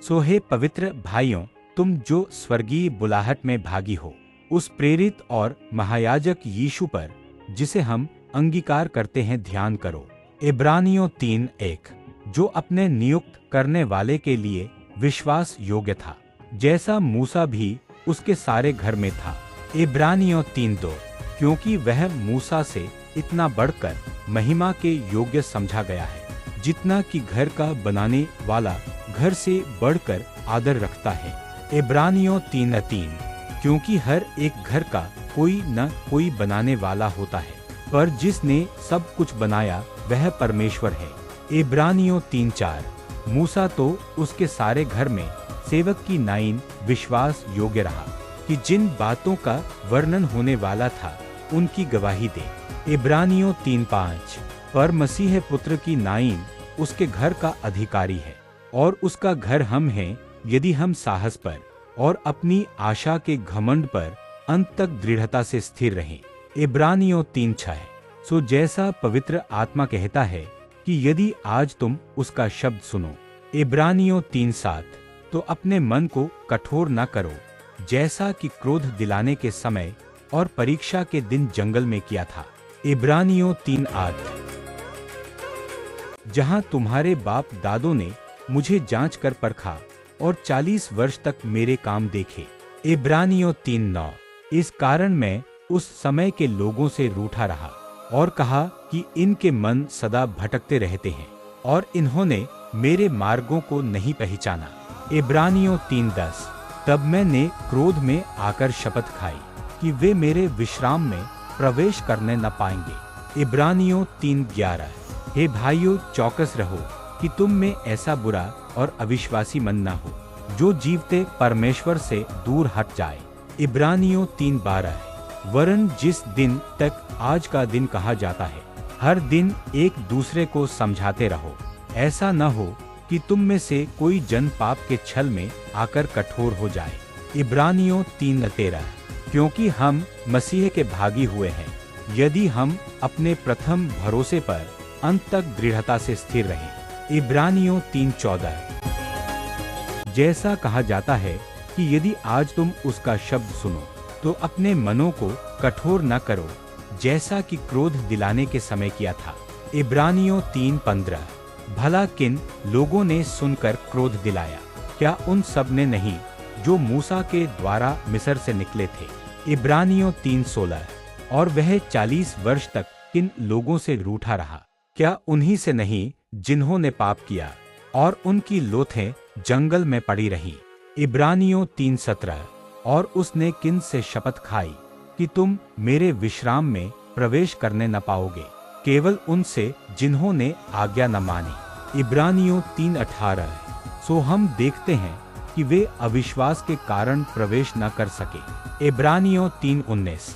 सो हे पवित्र भाइयों, तुम जो स्वर्गीय बुलाहट में भागी हो, उस प्रेरित और महायाजक यीशु पर जिसे हम अंगीकार करते हैं ध्यान करो। इब्रानियों 3:1, जो अपने नियुक्त करने वाले के लिए विश्वास योग्य था, जैसा मूसा भी उसके सारे घर में था। इब्रानियों 3:2, क्योंकि वह मूसा से इतना बढ़कर महिमा के योग्य समझा गया है, जितना कि घर का बनाने वाला घर से बढ़कर आदर रखता है। इब्रानियों 3:3, क्योंकि हर एक घर का कोई न कोई बनाने वाला होता है, पर जिसने सब कुछ बनाया वह परमेश्वर है। इब्रानियों 3:4, मूसा तो उसके सारे घर में सेवक की नाइन विश्वास योग्य रहा कि जिन बातों का वर्णन होने वाला था उनकी गवाही दे। इब्रानियों 3:5, पर मसीह पुत्र की नाइन उसके घर का अधिकारी है, और उसका घर हम हैं यदि हम साहस पर और अपनी आशा के घमंड पर अंत तक दृढ़ता से स्थिर रहें। इब्रानियों 3:6, सो जैसा पवित्र आत्मा कहता है कि यदि आज तुम उसका शब्द सुनो। इब्रानियों 3:7, तो अपने मन को कठोर न करो, जैसा कि क्रोध दिलाने के समय और परीक्षा के दिन जंगल में किया था। इब्रानियों 3:8, जहां तुम्हारे बाप दादों ने मुझे जांच कर परखा और 40 वर्ष तक मेरे काम देखे। इब्रानियों 3:9, इस कारण मैं उस समय के लोगों से रूठा रहा और कहा कि इनके मन सदा भटकते रहते हैं और इन्होंने मेरे मार्गों को नहीं पहचाना। इब्रानियों 3:10, तब मैंने क्रोध में आकर शपथ खाई कि वे मेरे विश्राम में प्रवेश करने न पाएंगे। इब्रानियों 3:11, हे भाइयों, चौकस रहो कि तुम में ऐसा बुरा और अविश्वासी मन न हो जो जीवते परमेश्वर से दूर हट जाए। इब्रानियों 3:12, वरन जिस दिन तक आज का दिन कहा जाता है, हर दिन एक दूसरे को समझाते रहो, ऐसा न हो कि तुम में से कोई जन पाप के छल में आकर कठोर हो जाए। इब्रानियों 3:13, क्योंकि हम मसीह के भागी हुए हैं, यदि हम अपने प्रथम भरोसे पर अंत तक दृढ़ता से स्थिर रहें। इब्रानियों 3:14, जैसा कहा जाता है कि यदि आज तुम उसका शब्द सुनो तो अपने मनों को कठोर न करो, जैसा कि क्रोध दिलाने के समय किया था। इब्रानियों 3:15, भला किन लोगों ने सुनकर क्रोध दिलाया? क्या उन सब ने नहीं जो मूसा के द्वारा मिस्र से निकले थे? इब्रानियों 3:16, और वह 40 वर्ष तक किन लोगों से रूठा रहा? क्या उन्हीं से नहीं जिन्होंने पाप किया और उनकी लोथें जंगल में पड़ी रहीं? इब्रानियों 3:17, और उसने किन से शपथ खाई कि तुम मेरे विश्राम में प्रवेश करने न पाओगे? केवल उनसे जिन्होंने आज्ञा न मानी। इब्रानियों 3:18, सो हम देखते हैं कि वे अविश्वास के कारण प्रवेश न कर सके। इब्रानियों 3:19,